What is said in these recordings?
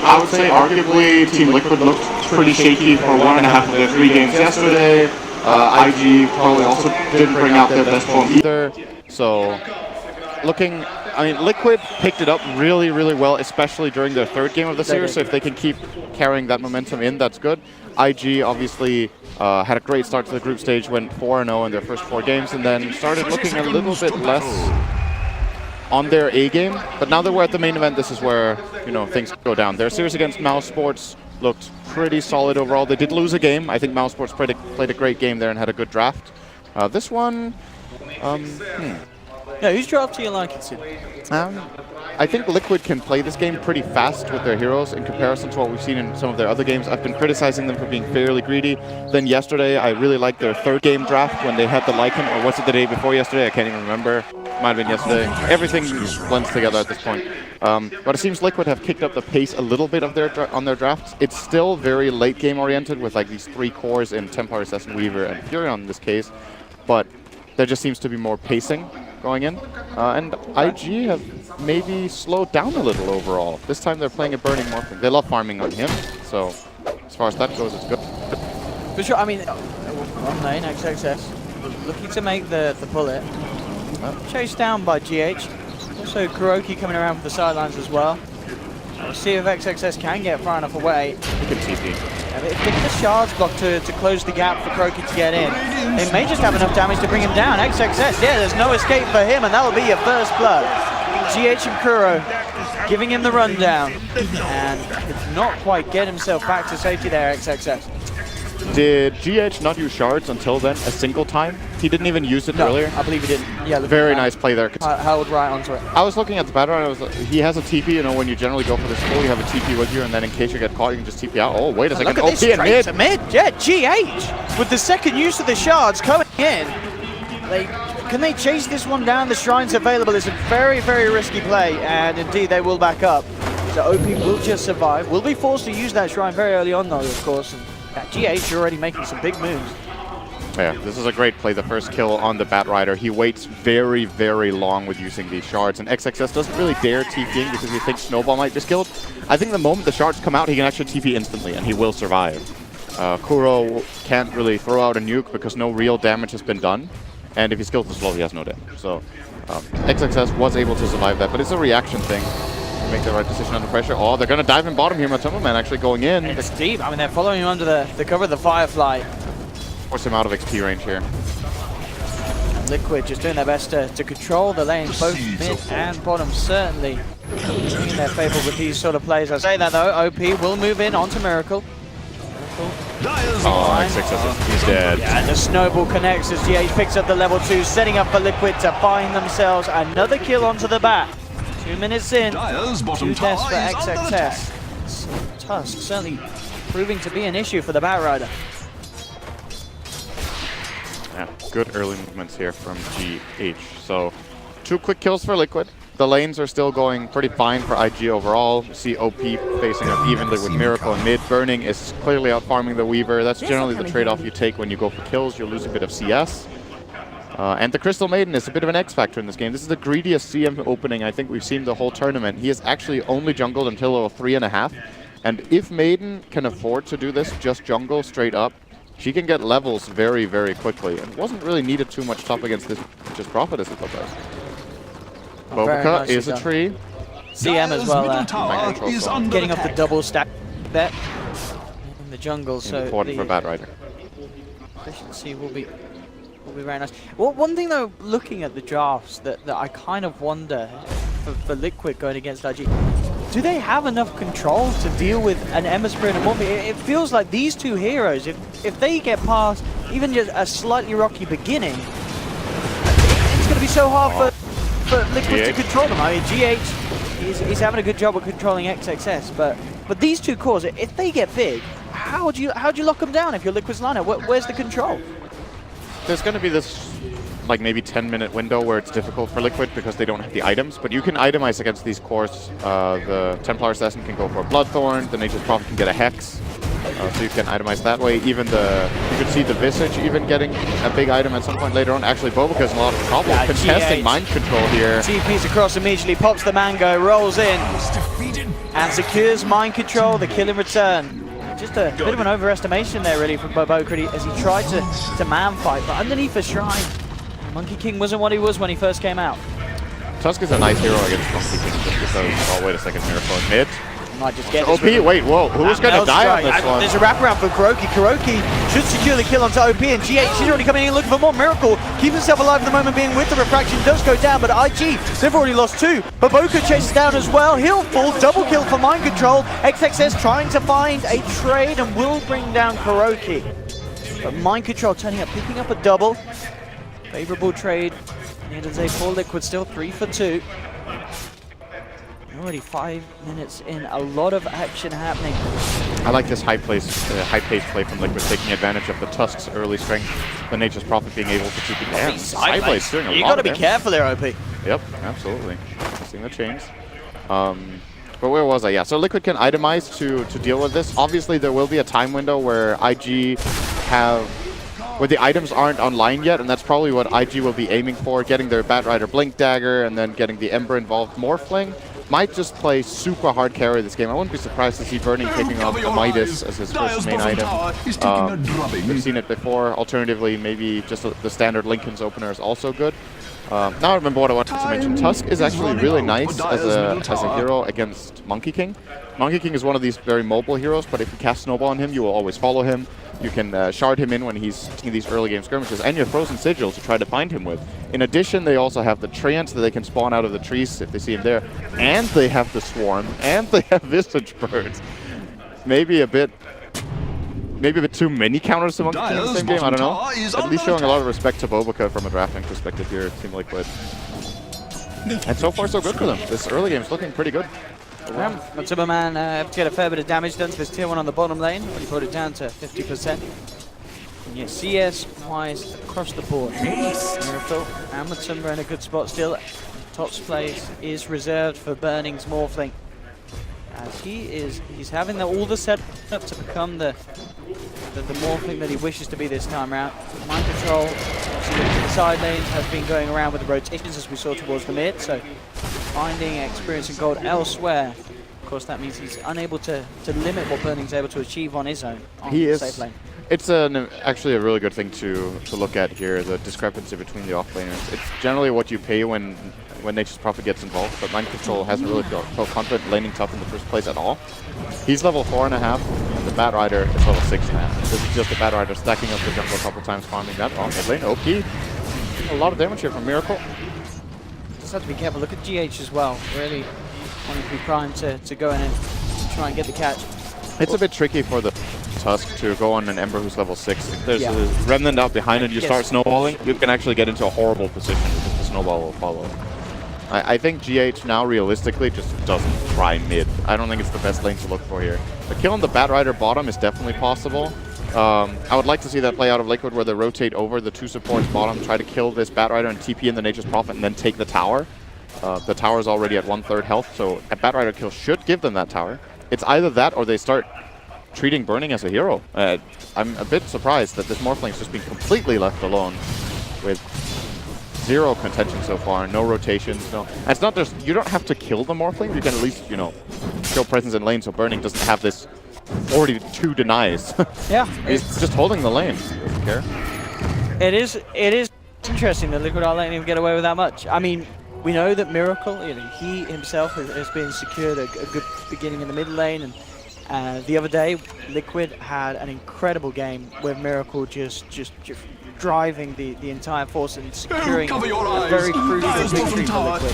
I would say arguably Team Liquid looked pretty shaky for 1.5 of their 3 games yesterday. IG probably also didn't bring out their best form either. So looking, I mean, Liquid picked it up really, really well, especially during their 3rd game of the series. So if they can keep carrying that momentum in, that's good. IG obviously had a great start to the group stage, went 4-0 in their first 4 games, and then started looking a little bit less on their A game. But now that we're at the main event, this is where, you know, things go down. Their series against Mouse Sports looked pretty solid overall. They did lose a game. I think Mouse Sports played a great game there and had a good draft. This one, Yeah, whose draft do you like it, Sid? I think Liquid can play this game pretty fast with their heroes in comparison to what we've seen in some of their other games. I've been criticizing them for being fairly greedy. Then yesterday, I really liked their 3rd game draft when they had the Lycan, or was it the day before yesterday? I can't even remember. Might have been yesterday. Everything blends together at this point. But it seems Liquid have kicked up the pace a little bit of on their drafts. It's still very late game oriented with like these 3 cores in Templar, Assassin, Weaver, and Furion in this case. But there just seems to be more pacing going in. And IG have maybe slowed down a little overall. This time they're playing a Burning Morphling. They love farming on him, so as far as that goes, it's good. For sure, I mean, one lane, XXS, looking to make the bullet. Chased down by GH. Also Kuroki coming around from the sidelines as well. We'll see if XXS can get far enough away. He can TP. If they get the shards block to close the gap for Kuroki to get in, they may just have enough damage to bring him down. XXS, yeah, there's no escape for him, and that'll be your first blood. GH and Kuro giving him the rundown, and could not quite get himself back to safety there, XXS. Did GH not use shards until then a single time? He didn't even use it earlier? I believe he didn't. Yeah, very nice play there. Held right onto it. I was looking at the battlefield, he has a TP, you know, when you generally go for this pull, you have a TP with you, and then in case you get caught, you can just TP out. Oh, wait a second. Look at this, straight to mid. Yeah, GH with the 2nd use of the shards coming in. Can they chase this one down? The shrine's available. It's a very, very risky play, and indeed they will back up. So OP will just survive. Will be forced to use that shrine very early on, though, of course. And GH already making some big moves. Yeah, this is a great play, the first kill on the Bat Rider. He waits very, very long with using these shards, and XXS doesn't really dare TPing because he thinks Snowball might just killed. I think the moment the shards come out, he can actually TP instantly, and he will survive. Kuro can't really throw out a nuke because no real damage has been done, and if he skills the slow, he has no damage. So XXS was able to survive that, but it's a reaction thing. Make the right decision under pressure. Oh, they're going to dive in bottom here. Matumba Man actually going in. It's deep. I mean, they're following him under the cover of the Firefly. Force him out of XP range here. Liquid just doing their best to control the lanes, both mid and bottom, certainly in their favor with these sort of plays. I say that though, OP will move in onto Miracle. Oh, XXS, he's dead. Yeah, and the snowball connects as GH picks up the level 2, setting up for Liquid to find themselves another kill onto the bat. 2 minutes in, 2 deaths for XXS. Tusk certainly proving to be an issue for the Bat Rider. Yeah, good early movements here from GH. So 2 quick kills for Liquid. The lanes are still going pretty fine for IG overall. You see OP facing up evenly with Miracle and mid. Burning is clearly out farming the Weaver. That's generally the trade-off you take when you go for kills. You'll lose a bit of CS. And the Crystal Maiden is a bit of an X-factor in this game. This is the greediest CM opening I think we've seen the whole tournament. He has actually only jungled until level 3.5. And if Maiden can afford to do this, just jungle straight up, she can get levels very, very quickly. And wasn't really needed too much top against this just Prophetess it does. Bobica is a tree. CM as well, getting off the double stack bet in the jungle. So important for Bat Rider. Efficiency will be very nice. Well, one thing though, looking at the drafts that I kind of wonder for Liquid going against IG, do they have enough control to deal with an Emma Spirit and Morphe? It feels like these 2 heroes, if they get past even just a slightly rocky beginning, it's going to be so hard for Liquid to control them. I mean, GH, he's having a good job of controlling XXS, but these 2 cores, if they get big, how do you lock them down if you're Liquid's lineup? Where's the control? There's going to be this like maybe 10-minute window where it's difficult for Liquid because they don't have the items, but you can itemize against these cores. The Templar Assassin can go for a Bloodthorn, the Nature's Prophet can get a Hex, so you can itemize that way. Even you could see the Visage even getting a big item at some point later on. Actually, Bobica's in a lot of trouble contesting mind control here. TP's across immediately, pops the Mango, rolls in. and secures mind control, the kill in return. Just a bit of an overestimation there, really, from Bobo as he tried to man fight, but underneath the shrine, Monkey King wasn't what he was when he first came out. Tusk is a nice hero against Monkey King just because, oh wait a second, Miracle in mid. Might just get OP, wait, whoa, who's going to die on this one? There's a wraparound for KuroKy. KuroKy should secure the kill onto OP, and GH, she's already coming in looking for more. Miracle keeps himself alive at the moment, being with the refraction, does go down, but IG, they've already lost 2. Baboka chases down as well, he'll fall, double kill for mind control. XXS trying to find a trade and will bring down KuroKy. But mind control turning up, picking up a double. Favorable trade, and as a full Liquid, still 3 for 2. Already 5 minutes in, a lot of action happening. I like this high-paced play from Liquid, taking advantage of the Tusk's early strength, the Nature's Prophet being able to keep it down. Sideways doing a lot. You got to be careful there, OP. Yep, absolutely. Seeing the chains. But where was I? Yeah, so Liquid can itemize to deal with this. Obviously, there will be a time window where IG where the items aren't online yet, and that's probably what IG will be aiming for, getting their Batrider Blink Dagger and then getting the Ember involved Morphling. Might just play super hard carry this game. I wouldn't be surprised to see Burning picking up the Midas as his first main item. We've seen it before. Alternatively, maybe just the standard Linken's opener is also good. Now I remember what I wanted to mention. Tusk is actually really nice as a hero against Monkey King. Monkey King is one of these very mobile heroes, but if you cast Snowball on him, you will always follow him. You can shard him in when he's in these early game skirmishes, and your Frozen Sigil to try to find him with. In addition, they also have the Treants that they can spawn out of the trees if they see him there, and they have the Swarm, and they have Visage Birds. Maybe a bit too many counters to Monkey King in the same game, I don't know. At least showing a lot of respect to Boboka from a drafting perspective here at Team Liquid. And so far so good for them. This early game is looking pretty good. Matsuba-man have to get a fair bit of damage done to his tier 1 on the bottom lane, when he brought it down to 50%. And yeah, CS-wise across the board. Miracle and Matsuba in a good spot still. Top's place is reserved for Burning's Morphling, as he's having all the setup to become the Morphling that he wishes to be this time around. Mind control, obviously looking to the side lanes, has been going around with the rotations as we saw towards the mid, so finding experience and gold elsewhere. Of course, that means he's unable to limit what Burning's able to achieve on his own on the safe lane. It's actually a really good thing to look at here, the discrepancy between the offlaners. It's generally what you pay when Nature's Prophet gets involved, but Mind Control hasn't really felt confident laning top in the first place at all. He's level 4.5, and the Batrider is level 6.5. This is just the Batrider stacking up the jungle a couple times, farming that on mid lane. OP. A lot of damage here from Miracle. Just have to be careful. Look at GH as well. Really wanting to be primed to go in and try and get the catch. It's a bit tricky for the Tusk to go on an Ember who's level 6. If there's a Remnant out behind and you start snowballing, you can actually get into a horrible position because the snowball will follow. I think GH now realistically just doesn't try mid. I don't think it's the best lane to look for here. The kill on the Batrider bottom is definitely possible. I would like to see that play out of Liquid where they rotate over the 2 supports bottom, try to kill this Batrider and TP in the Nature's Prophet and then take the tower. The tower is already at 1/3 health, so a Batrider kill should give them that tower. It's either that or they start treating Burning as a hero. I'm a bit surprised that this Morphling's just been completely left alone with 0 contention so far, no rotations, no. And it's not just, you don't have to kill the Morphling, you can at least, show presence in lane so Burning doesn't have this 42 denies. Yeah. He's just holding the lane, doesn't care. It is interesting that Liquid are letting him get away with that much. I mean, we know that Miracle, he himself has been secured a good beginning in the mid lane, and the other day, Liquid had an incredible game with Miracle just driving the entire force and securing a very crucial victory for Liquid.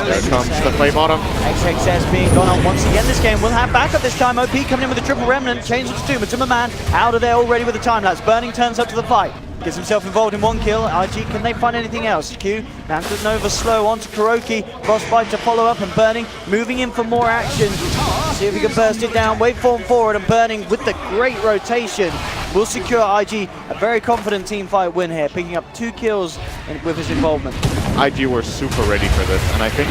There comes the play bottom. XXS being gone on once again this game. We'll have backup this time. OP coming in with a triple remnant. Changes to 2. Matsuba-man out of there already with the time lapse. Burning turns up to the fight. Gets himself involved in 1 kill. IG, can they find anything else? Q, Nanka Nova slow onto KuroKy. Frostbite to follow up, and Burning moving in for more action. See if he can burst it down. Wait for him forward, and Burning with the great rotation will secure IG a very confident team fight win here, picking up 2 kills with his involvement. IG were super ready for this, and I think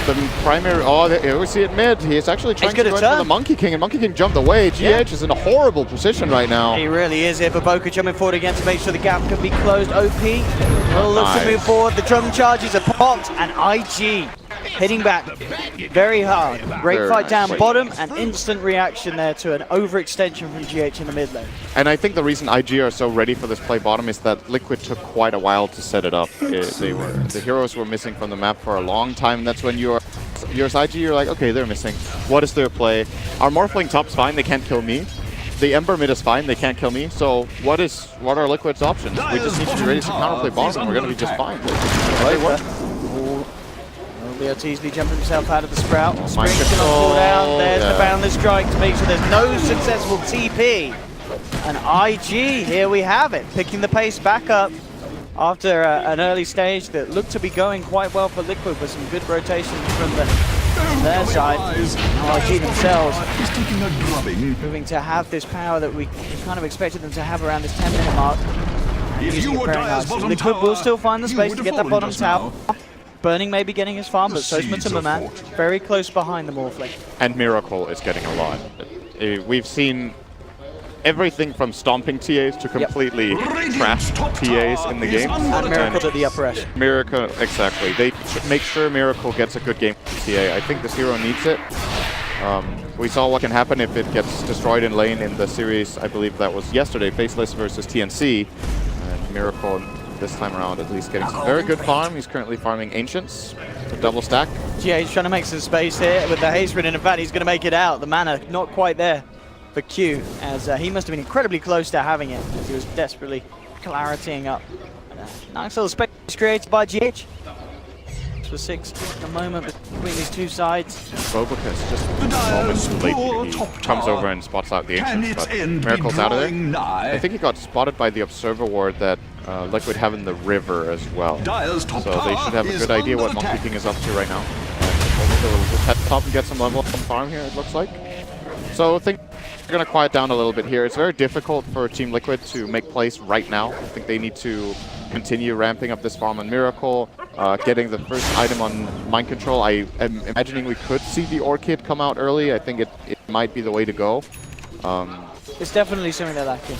the primary... Oh, here we see it mid. He's actually trying to go into the Monkey King, and Monkey King jumped away. GH is in a horrible position right now. He really is here. Baboka jumping forward again to make sure the gap can be closed. OP will look to move forward. The drum charges are popped, and IG hitting back very hard. Great Very fight nice down fight. bottom, and instant reaction there to an overextension from GH in the mid lane. And I think the reason IG are so ready for this play bottom is that Liquid took quite a while to set it up. The heroes were missing from the map for a long time. That's when you're IG, you're like, okay, they're missing. What is their play? Our Morphling top's fine, they can't kill me. The Ember mid is fine, they can't kill me. So what are Liquid's options? We just need to be ready to counterplay bottom and we're going to be just fine. Will be able to easily jump himself out of the Sprout. Mind Spring's control. gonna fall down. There's Yeah. the Boundless Strike to make sure there's no successful TP. And IG, here we have it, picking the pace back up after an early stage that looked to be going quite well for Liquid with some good rotations from their side. Now IG themselves moving to have this power that we kind of expected them to have around this 10-minute mark. And using it very nicely. Liquid will still find the space to get that bottom tower. Burning may be getting his farm, but so's Matuma very close behind the Morphling. And Miracle is getting a lot. We've seen everything from stomping TAs to completely trashed TAs in the game. And Miracle at the upper edge. Miracle, exactly. They make sure Miracle gets a good game from TA. I think this hero needs it. We saw what can happen if it gets destroyed in lane in the series, I believe that was yesterday, Faceless versus TNC. And Miracle this time around at least getting some very good farm. He's currently farming Ancients, a double stack. GH trying to make some space here with the haste rid, and in fact he's going to make it out. The mana not quite there for Q, as he must have been incredibly close to having it, as he was desperately claritying up. Nice little space created by GH. For 6 in a moment between these two sides. Bobakas just a moment too late. He comes over and spots out the Ancients, but Miracle's out of there. I think he got spotted by the Observer Ward that Liquid have in the river as well. So they should have a good idea what Monkey King is up to right now. And we'll head top and get some level up on farm here, it looks like. So I think we're going to quiet down a little bit here. It's very difficult for Team Liquid to make plays right now. I think they need to continue ramping up this farm on Miracle, getting the first item on Mind Control. I am imagining we could see the Orchid come out early. I think it might be the way to go. It's definitely something they're lacking,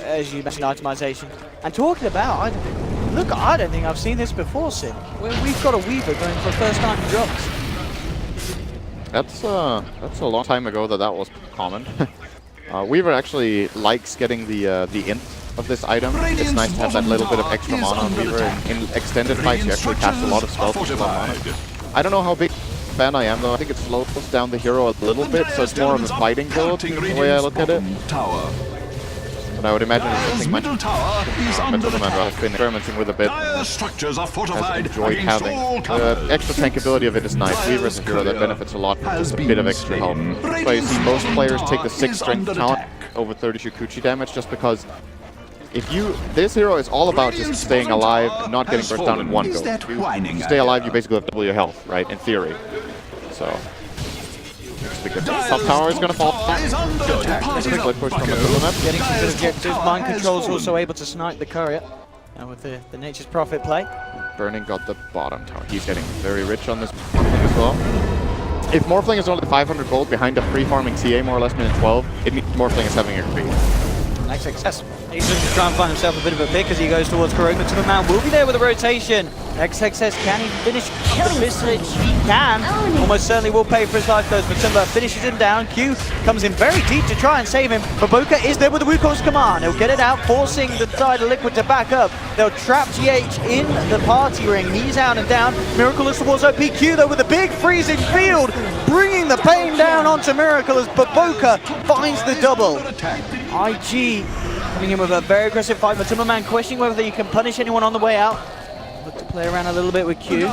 as you mentioned, itemization. And talking about, I don't think I've seen this before, Sid. We've got a Weaver going for first time drops. That's a long time ago that was common. Weaver actually likes getting the int of this item. It's nice to have that little bit of extra mana on Weaver. In extended fights, you actually cast a lot of spells with mana. I don't know how big fan I am though. I think it slows down the hero a little bit, so it's more of a fighting build the way I look at it. But I would imagine it's something Matuma has been experimenting with a bit. Has enjoyed having. The extra tankability of it is nice. Weaver is a hero that benefits a lot from just a bit of extra health. That's why you see most players take the 6 strength talent over 30 Shukuchi damage, just because this hero is all about just staying alive and not getting burst down in one go. If you stay alive, you basically have double your health, right? In theory. So. Top tower is going to fall. Good push from Matuma. Getting some good objectives. Mind Control's also able to snipe the courier with the Nature's Prophet play. Burning got the bottom tower. He's getting very rich on this Morphling as well. If Morphling is only 500 gold behind a free farming TA more or less minute 12, it means Morphling is having a creep. Nice success. He's looking to try and find himself a bit of a pick as he goes towards Kuroko. Matuma will be there with a rotation. XXS, can he finish the Visage? He can. Almost certainly will pay for his life though. Matuma finishes him down. Q comes in very deep to try and save him. Baboka is there with the Wukong's command. He'll get it out, forcing the side of Liquid to back up. They'll trap GH in the party ring. He's out and down. Miracle looks towards OPQ though with a big freezing field, bringing the pain down onto Miracle as Baboka finds the double. IG coming in with a very aggressive fight. Matuma questioning whether he can punish anyone on the way out. Look to play around a little bit with Q. He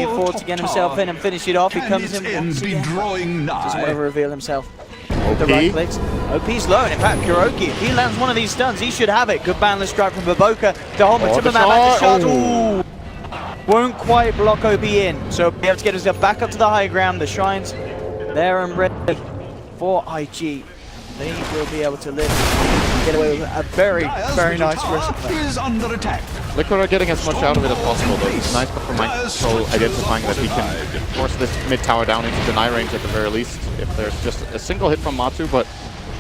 affords to get himself in and finish it off. He comes in once again. Doesn't want to reveal himself. The right clicks. OP's low, and in fact, Kuroki, if he lands one of these stuns, he should have it. Good boundless strike from Baboka to hold Matuma back to shot. Ooh. Won't quite block OP in, so be able to get himself back up to the high ground. The Shrine's there and ready for IG. They will be able to live and get away with a very, very nice rest. Liquid are getting as much out of it as possible though. It's nice for Mind Control identifying that he can force this mid tower down into deny range at the very least if there's just a single hit from Matu, but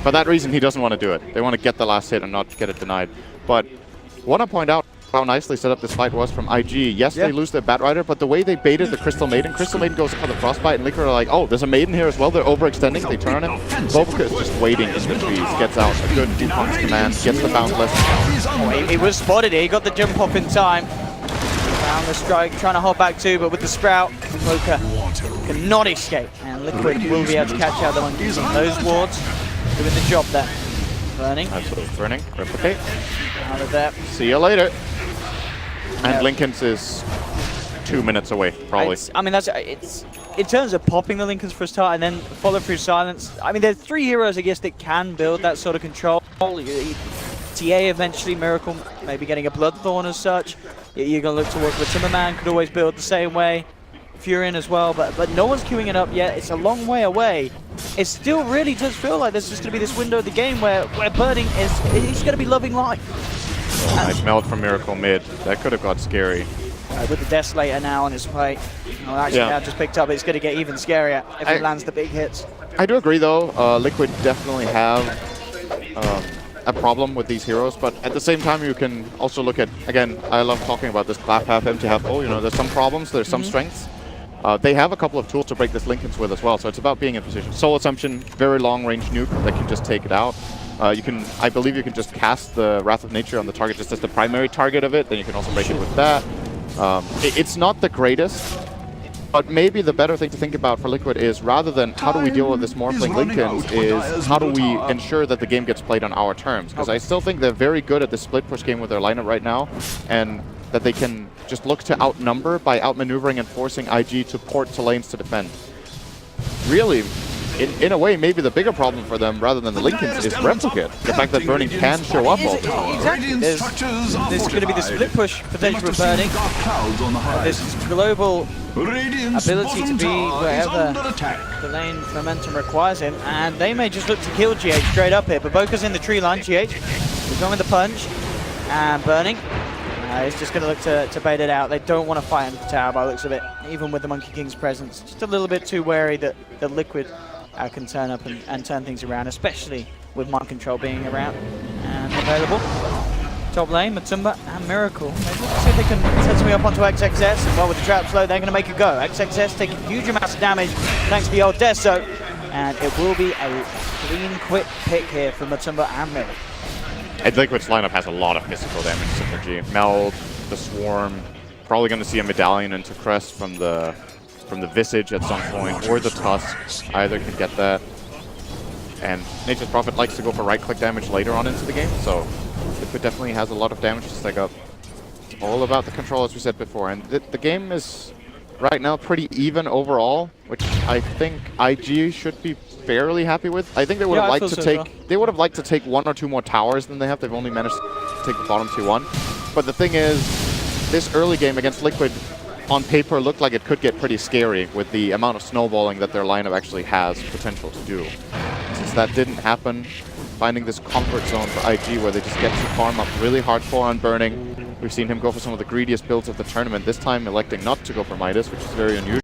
for that reason he doesn't want to do it. They want to get the last hit and not get it denied. But what I point out, how nicely set up this fight was from IG. Yes, they lose their Batrider, but the way they baited the Crystal Maiden goes for the Frostbite, and Liquid are like, oh, there's a Maiden here as well. They're overextending. They turn him. Bobica is just waiting in the trees. Gets out a good defense command. Gets the boundless. Oh, he was spotted here. He got the jump off in time. Found the strike, trying to hold back too, but with the Sprout, Boca cannot escape. And Liquid will be able to catch out the monkeys. Those wards doing the job there. Burning. Absolutely burning. Replicate. Out of there. See you later. And Lincoln's is 2 minutes away, probably. I mean, it's in terms of popping the Lincolns for a start and then follow through silence. I mean, there's 3 heroes, I guess, that can build that sort of control. TA eventually, Miracle maybe getting a Bloodthorn as such. You're going to look towards the Timberman, could always build the same way. Furion as well, but no one's queuing it up yet. It's a long way away. It still really does feel like there's just going to be this window of the game where Burning he's going to be loving life. Nice meld from Miracle mid. That could have got scary. With the Desolator now on his way. Oh, actually, now just picked up. It's going to get even scarier if he lands the big hits. I do agree, though. Liquid definitely have a problem with these heroes, but at the same time, you can also look at, again, I love talking about this glass half, empty half full. You know, there's some problems, there's some strengths. They have a couple of tools to break this Lincoln's with as well, so it's about being in position. Soul Assumption, very long-range nuke that can just take it out. I believe you can just cast the Wrath of Nature on the target just as the primary target of it, then you can also break it with that. It's not the greatest, but maybe the better thing to think about for Liquid is, rather than how do we deal with this morphling Lincolns, is how do we ensure that the game gets played on our terms? Because I still think they're very good at the split push game with their lineup right now, and that they can just look to outnumber by outmaneuvering and forcing IG to port to lanes to defend. Really, in a way, maybe the bigger problem for them, rather than the Lincolns, is Replicate. The fact that Burning can show up all the time. Exactly. There's going to be the split push potential with Burning. This global ability to be wherever the lane momentum requires him, and they may just look to kill GH straight up here, but Boca's in the tree line. GH is going with the punch, and Burning is just going to look to bait it out. They don't want to fight into the tower by the looks of it, even with the Monkey King's presence. Just a little bit too wary that the Liquid can turn up and turn things around, especially with mind control being around and available. Top lane, Matumba and Miracle. Maybe let's see if they can set something up onto XXS. And well, with the trap slow, they're going to make a go. XXS taking huge amounts of damage thanks to the old Deso. And it will be a clean, quick pick here for Matumba and Miracle. And Liquid's lineup has a lot of physical damage synergy. Meld, the Swarm, probably going to see a Medallion into Crest from the Visage at some point, or the Tusk. Either can get that. And Nature's Prophet likes to go for right-click damage later on into the game, so Liquid definitely has a lot of damage to stack up. It's all about the control, as we said before. And the game is, right now, pretty even overall, which I think IG should be fairly happy with. I think they would have liked to take they would have liked to take 1 or 2 more towers than they have. They've only managed to take the bottom 2-1. But the thing is, this early game against Liquid on paper looked like it could get pretty scary with the amount of snowballing that their lineup actually has potential to do. Since that didn't happen, finding this comfort zone for IG where they just get to farm up really hardcore on Burning. We've seen him go for some of the greediest builds of the tournament, this time electing not to go for Midas, which is very unusual.